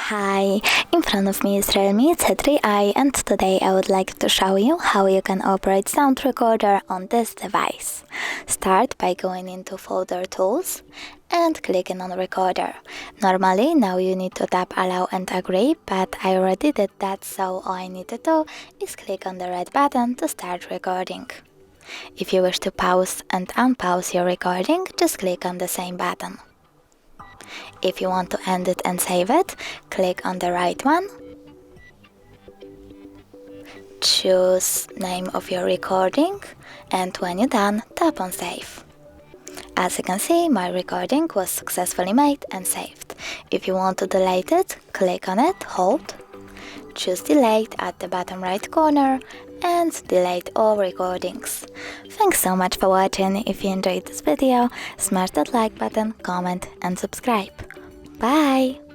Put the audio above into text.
Hi, in front of me is REALME C3i, and today I would like to show you how you can operate sound recorder on this device. Start by going into folder tools and clicking on recorder. Normally now you need to tap allow and agree, but I already did that, so all I need to do is click on the red button to start recording. If you wish to pause and unpause your recording, just click on the same button. If you want to end it and save it, click on the right one. Choose name of your recording, and when you're done, tap on save. As you can see, my recording was successfully made and saved. If you want to delete it, click on it, hold, choose delete at the bottom right corner, and delete all recordings. Thanks so much for watching. If you enjoyed this video, smash that like button, comment and subscribe. Bye!